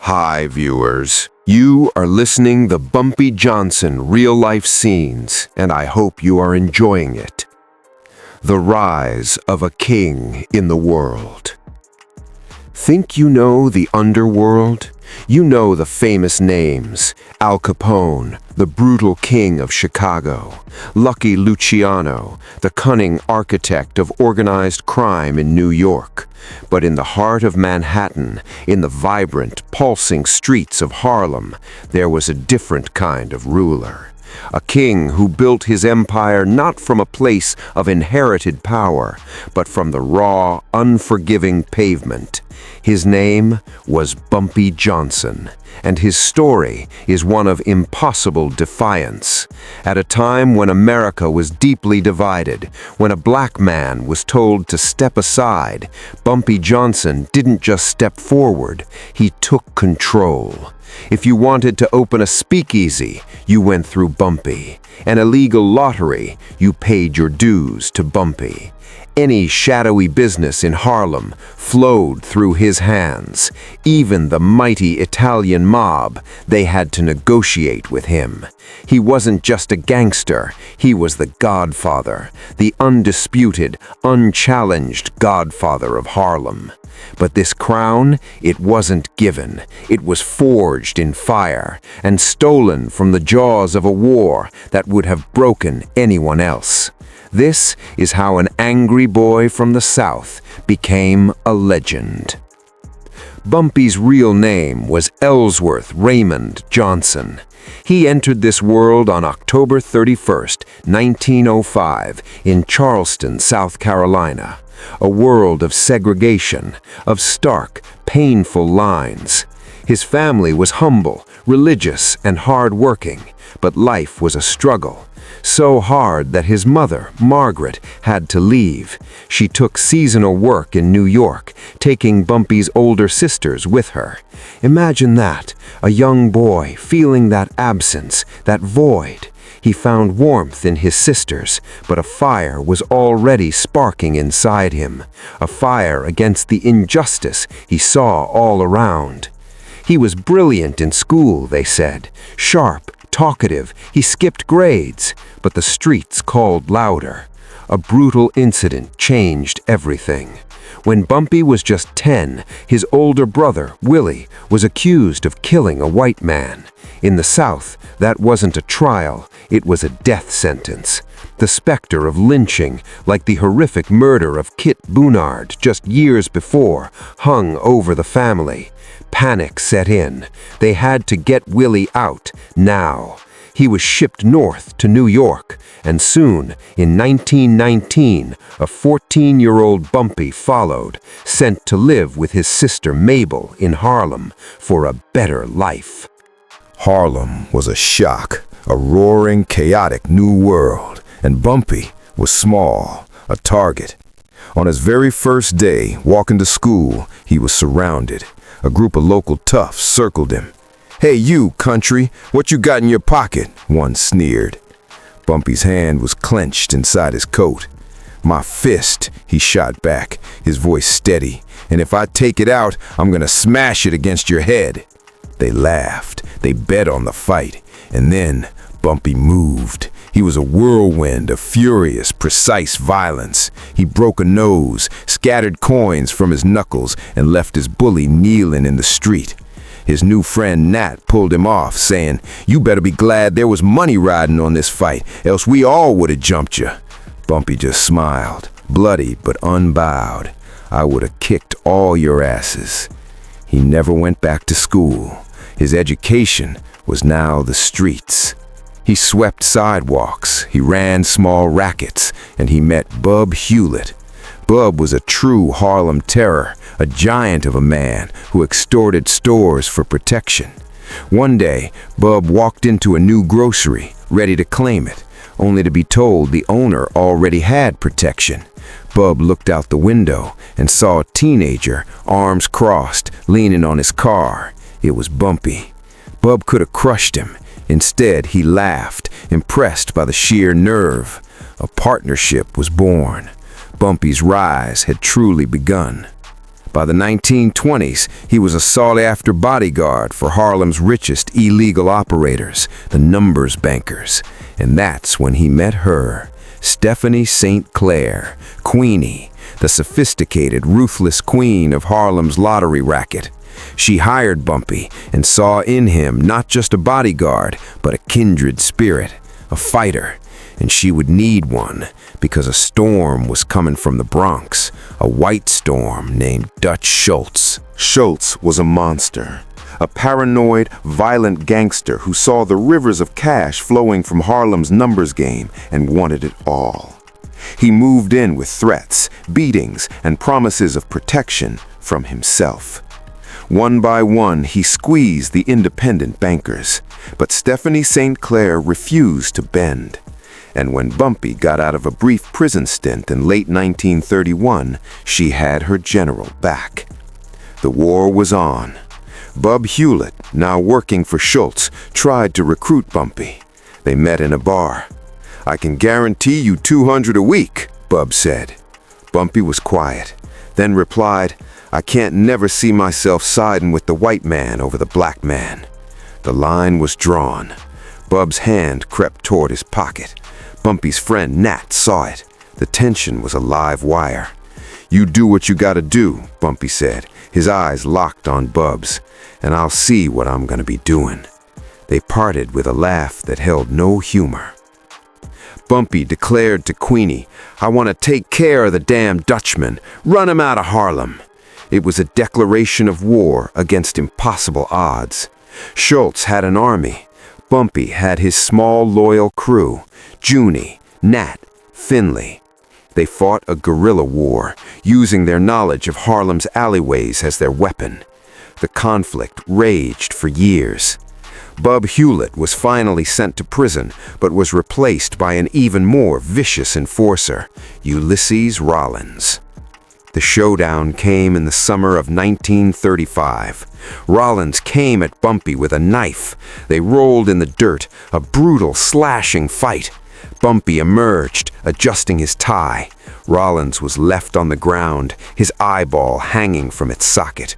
Hi, viewers. You are listening the Bumpy Johnson real-life scenes, and I hope you are enjoying it. The rise of a king in the world. Think you know the underworld? You know the famous names: Al Capone, the brutal king of Chicago; Lucky Luciano, the cunning architect of organized crime in New York. But in the heart of Manhattan, in the vibrant, pulsing streets of Harlem, there was a different kind of ruler. A king who built his empire not from a place of inherited power, but from the raw, unforgiving pavement. His name was Bumpy Johnson, and his story is one of impossible defiance. At a time when America was deeply divided, when a black man was told to step aside, Bumpy Johnson didn't just step forward, he took control. If you wanted to open a speakeasy, you went through Bumpy. An illegal lottery, you paid your dues to Bumpy. Any shadowy business in Harlem flowed through his hands. Even the mighty Italian mob, they had to negotiate with him. He wasn't just a gangster, he was the Godfather, the undisputed, unchallenged Godfather of Harlem. But this crown, it wasn't given. It was forged in fire and stolen from the jaws of a war that would have broken anyone else. This is how an angry boy from the South became a legend. Bumpy's real name was Ellsworth Raymond Johnson. He entered this world on October 31st, 1905, in Charleston, South Carolina. A world of segregation, of stark, painful lines. His family was humble, religious, and hard-working, but life was a struggle. So hard that his mother, Margaret, had to leave. She took seasonal work in New York, taking Bumpy's older sisters with her. Imagine that, a young boy feeling that absence, that void. He found warmth in his sisters, but a fire was already sparking inside him, a fire against the injustice he saw all around. He was brilliant in school, they said, sharp, talkative, he skipped grades, but the streets called louder. A brutal incident changed everything. When Bumpy was just 10, his older brother, Willie, was accused of killing a white man. In the South, that wasn't a trial, it was a death sentence. The specter of lynching, like the horrific murder of Kit Boonard just years before, hung over the family. Panic set in. They had to get Willie out, now. He was shipped north to New York, and soon, in 1919, a 14-year-old Bumpy followed, sent to live with his sister Mabel in Harlem for a better life. Harlem was a shock, a roaring, chaotic new world, and Bumpy was small, a target. On his very first day, walking to school, he was surrounded. A group of local toughs circled him. "Hey you, country, what you got in your pocket?" one sneered. Bumpy's hand was clenched inside his coat. "My fist," he shot back, his voice steady. "And if I take it out, I'm gonna smash it against your head." They laughed. They bet on the fight. And then Bumpy moved. He was a whirlwind of furious, precise violence. He broke a nose, scattered coins from his knuckles, and left his bully kneeling in the street. His new friend Nat pulled him off, saying, "You better be glad there was money riding on this fight, else we all would have jumped you." Bumpy just smiled, bloody but unbowed. "I would have kicked all your asses." He never went back to school. His education was now the streets. He swept sidewalks, he ran small rackets, and he met Bub Hewlett. Bub was a true Harlem terror, a giant of a man who extorted stores for protection. One day, Bub walked into a new grocery, ready to claim it, only to be told the owner already had protection. Bub looked out the window and saw a teenager, arms crossed, leaning on his car. It was Bumpy. Bub could have crushed him. Instead, he laughed, impressed by the sheer nerve. A partnership was born. Bumpy's rise had truly begun. By the 1920s, he was a sought-after bodyguard for Harlem's richest illegal operators, the numbers bankers. And that's when he met her, Stephanie St. Clair, Queenie, the sophisticated, ruthless queen of Harlem's lottery racket. She hired Bumpy and saw in him not just a bodyguard, but a kindred spirit, a fighter. And she would need one, because a storm was coming from the Bronx, a white storm named Dutch Schultz. Schultz was a monster, a paranoid, violent gangster who saw the rivers of cash flowing from Harlem's numbers game and wanted it all. He moved in with threats, beatings, and promises of protection from himself. One by one, he squeezed the independent bankers, but Stephanie St. Clair refused to bend. And when Bumpy got out of a brief prison stint in late 1931, she had her general back. The war was on. Bub Hewlett, now working for Schultz, tried to recruit Bumpy. They met in a bar. "I can guarantee you $200 a week," Bub said. Bumpy was quiet, then replied, "I can't never see myself siding with the white man over the black man." The line was drawn. Bub's hand crept toward his pocket. Bumpy's friend Nat saw it. The tension was a live wire. "You do what you gotta do," Bumpy said, his eyes locked on Bub's, "and I'll see what I'm gonna be doing." They parted with a laugh that held no humor. Bumpy declared to Queenie, "I want to take care of the damn Dutchman, run him out of Harlem." It was a declaration of war against impossible odds. Schultz had an army. Bumpy had his small, loyal crew, Junie, Nat, Finley. They fought a guerrilla war, using their knowledge of Harlem's alleyways as their weapon. The conflict raged for years. Bub Hewlett was finally sent to prison, but was replaced by an even more vicious enforcer, Ulysses Rollins. The showdown came in the summer of 1935. Rollins came at Bumpy with a knife. They rolled in the dirt, a brutal, slashing fight. Bumpy emerged, adjusting his tie. Rollins was left on the ground, his eyeball hanging from its socket.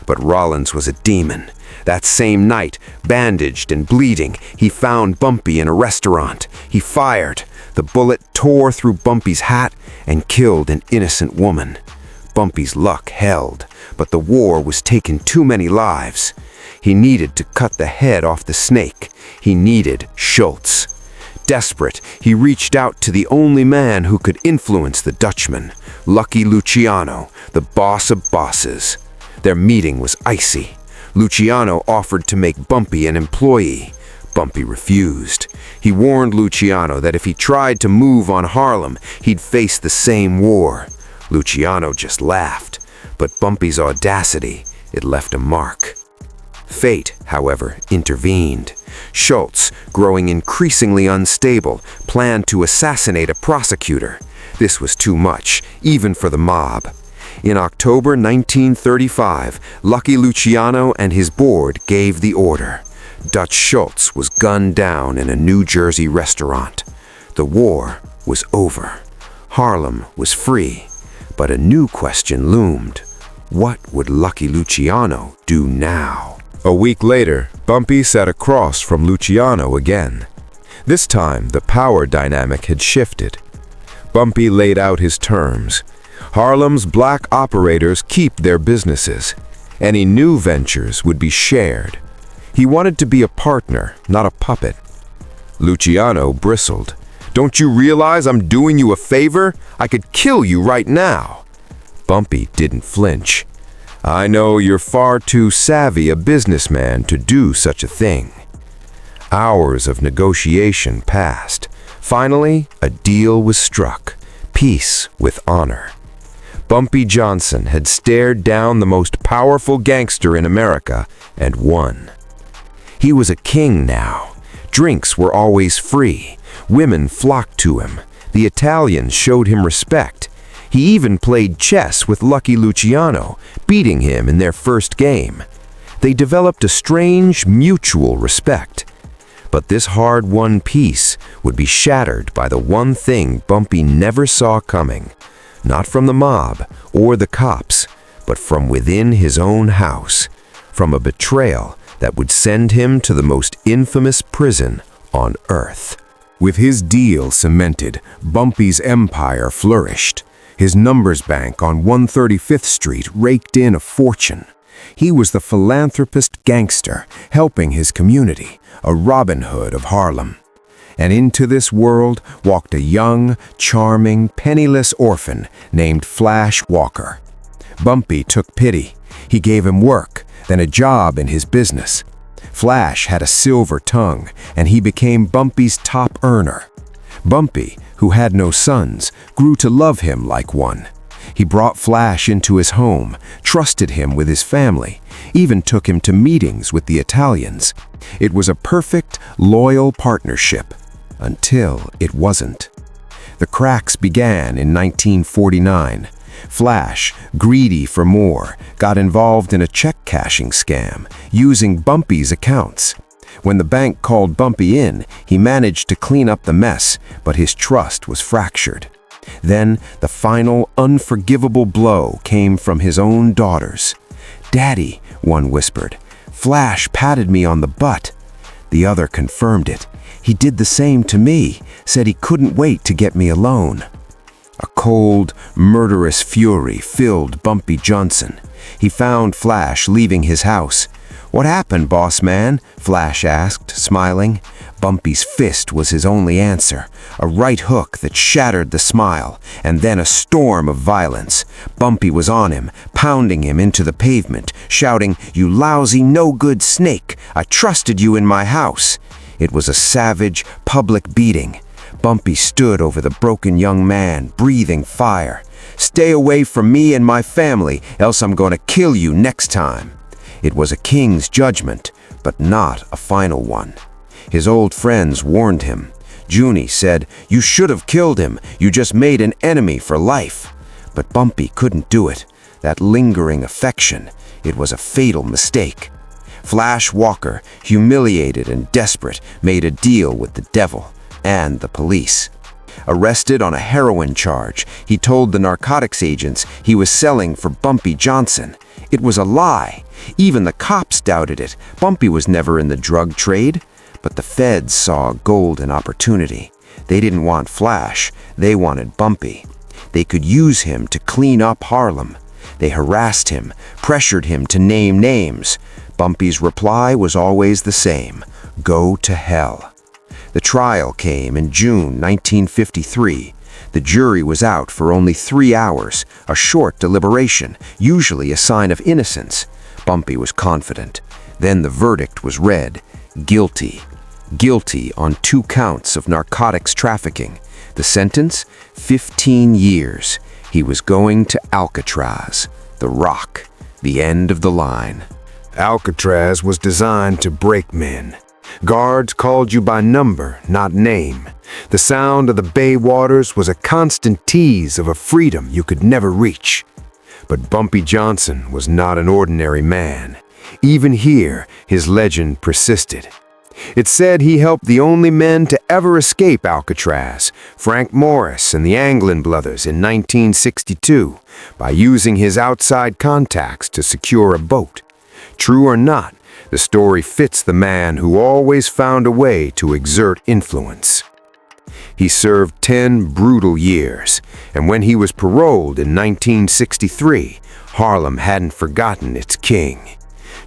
But Rollins was a demon. That same night, bandaged and bleeding, he found Bumpy in a restaurant. He fired. The bullet tore through Bumpy's hat and killed an innocent woman. Bumpy's luck held, but the war was taking too many lives. He needed to cut the head off the snake. He needed Schultz. Desperate, he reached out to the only man who could influence the Dutchman, Lucky Luciano, the boss of bosses. Their meeting was icy. Luciano offered to make Bumpy an employee. Bumpy refused. He warned Luciano that if he tried to move on Harlem, he'd face the same war. Luciano just laughed, but Bumpy's audacity, it left a mark. Fate, however, intervened. Schultz, growing increasingly unstable, planned to assassinate a prosecutor. This was too much, even for the mob. In October 1935, Lucky Luciano and his board gave the order. Dutch Schultz was gunned down in a New Jersey restaurant. The war was over. Harlem was free. But a new question loomed. What would Lucky Luciano do now? A week later, Bumpy sat across from Luciano again. This time, the power dynamic had shifted. Bumpy laid out his terms. Harlem's black operators keep their businesses. Any new ventures would be shared. He wanted to be a partner, not a puppet. Luciano bristled. "Don't you realize I'm doing you a favor? I could kill you right now." Bumpy didn't flinch. "I know you're far too savvy a businessman to do such a thing." Hours of negotiation passed. Finally, a deal was struck. Peace with honor. Bumpy Johnson had stared down the most powerful gangster in America and won. He was a king now. Drinks were always free. Women flocked to him. The Italians showed him respect. He even played chess with Lucky Luciano, beating him in their first game. They developed a strange, mutual respect. But this hard-won peace would be shattered by the one thing Bumpy never saw coming. Not from the mob or the cops, but from within his own house, from a betrayal that would send him to the most infamous prison on earth. With his deal cemented, Bumpy's empire flourished. His numbers bank on 135th Street raked in a fortune. He was the philanthropist gangster, helping his community, a Robin Hood of Harlem. And into this world walked a young, charming, penniless orphan named Flash Walker. Bumpy took pity. He gave him work, then a job in his business. Flash had a silver tongue, and he became Bumpy's top earner. Bumpy, who had no sons, grew to love him like one. He brought Flash into his home, trusted him with his family, even took him to meetings with the Italians. It was a perfect, loyal partnership, until it wasn't. The cracks began in 1949. Flash, greedy for more, got involved in a check-cashing scam, using Bumpy's accounts. When the bank called Bumpy in, he managed to clean up the mess, but his trust was fractured. Then, the final, unforgivable blow came from his own daughters. "Daddy," one whispered, "Flash patted me on the butt." The other confirmed it. "He did the same to me, said he couldn't wait to get me alone." A cold, murderous fury filled Bumpy Johnson. He found Flash leaving his house. "What happened, boss man?" Flash asked, smiling. Bumpy's fist was his only answer, a right hook that shattered the smile, and then a storm of violence. Bumpy was on him, pounding him into the pavement, shouting, "You lousy, no-good snake! I trusted you in my house!" It was a savage, public beating. Bumpy stood over the broken young man, breathing fire. "Stay away from me and my family, else I'm going to kill you next time." It was a king's judgment, but not a final one. His old friends warned him. Junie said, "You should have killed him. You just made an enemy for life." But Bumpy couldn't do it. That lingering affection, it was a fatal mistake. Flash Walker, humiliated and desperate, made a deal with the devil and the police. Arrested on a heroin charge, he told the narcotics agents he was selling for Bumpy Johnson. It was a lie. Even the cops doubted it. Bumpy was never in the drug trade. But the feds saw a golden opportunity. They didn't want Flash, they wanted Bumpy. They could use him to clean up Harlem. They harassed him, pressured him to name names. Bumpy's reply was always the same: go to hell. The trial came in June 1953. The jury was out for only 3 hours, a short deliberation, usually a sign of innocence. Bumpy was confident. Then the verdict was read: guilty. Guilty on 2 counts of narcotics trafficking. The sentence? 15 years. He was going to Alcatraz, the Rock, the end of the line. Alcatraz was designed to break men. Guards called you by number, not name. The sound of the bay waters was a constant tease of a freedom you could never reach. But Bumpy Johnson was not an ordinary man. Even here, his legend persisted. It said he helped the only men to ever escape Alcatraz, Frank Morris and the Anglin brothers in 1962, by using his outside contacts to secure a boat. True or not, the story fits the man who always found a way to exert influence. He served 10 brutal years, and when he was paroled in 1963, Harlem hadn't forgotten its king.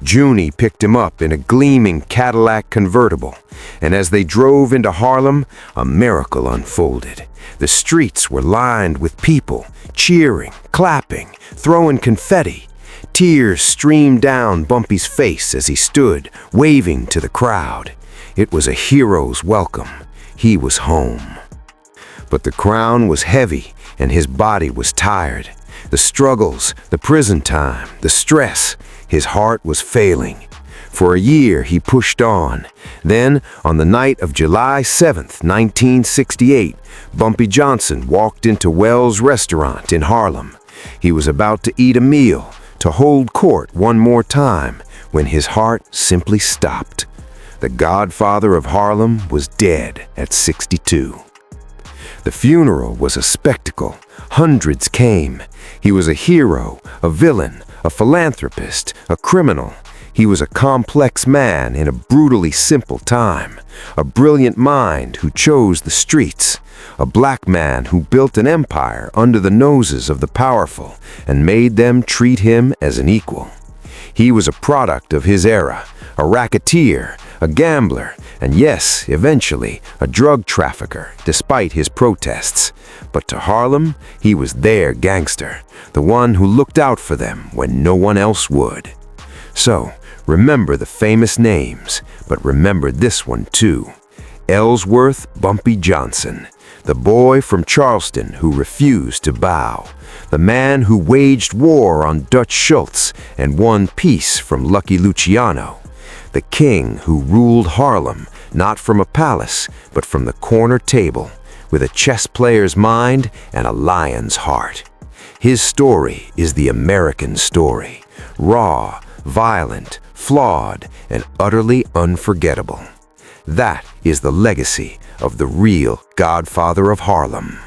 Junie picked him up in a gleaming Cadillac convertible, and as they drove into Harlem, a miracle unfolded. The streets were lined with people, cheering, clapping, throwing confetti. Tears streamed down Bumpy's face as he stood, waving to the crowd. It was a hero's welcome. He was home. But the crown was heavy, and his body was tired. The struggles, the prison time, the stress, his heart was failing. For a year he pushed on. Then, on the night of July 7th, 1968, Bumpy Johnson walked into Wells' restaurant in Harlem. He was about to eat a meal, to hold court one more time, when his heart simply stopped. The Godfather of Harlem was dead at 62. The funeral was a spectacle. Hundreds came. He was a hero, a villain, a philanthropist, a criminal. He was a complex man in a brutally simple time, a brilliant mind who chose the streets, a black man who built an empire under the noses of the powerful and made them treat him as an equal. He was a product of his era, a racketeer, a gambler, and yes, eventually, a drug trafficker, despite his protests. But to Harlem, he was their gangster, the one who looked out for them when no one else would. So, remember the famous names, but remember this one too. Ellsworth Bumpy Johnson, the boy from Charleston who refused to bow, the man who waged war on Dutch Schultz and won peace from Lucky Luciano, the king who ruled Harlem not from a palace but from the corner table, with a chess player's mind and a lion's heart. His story is the American story, raw, violent, flawed, and utterly unforgettable. That is the legacy of the real Godfather of Harlem.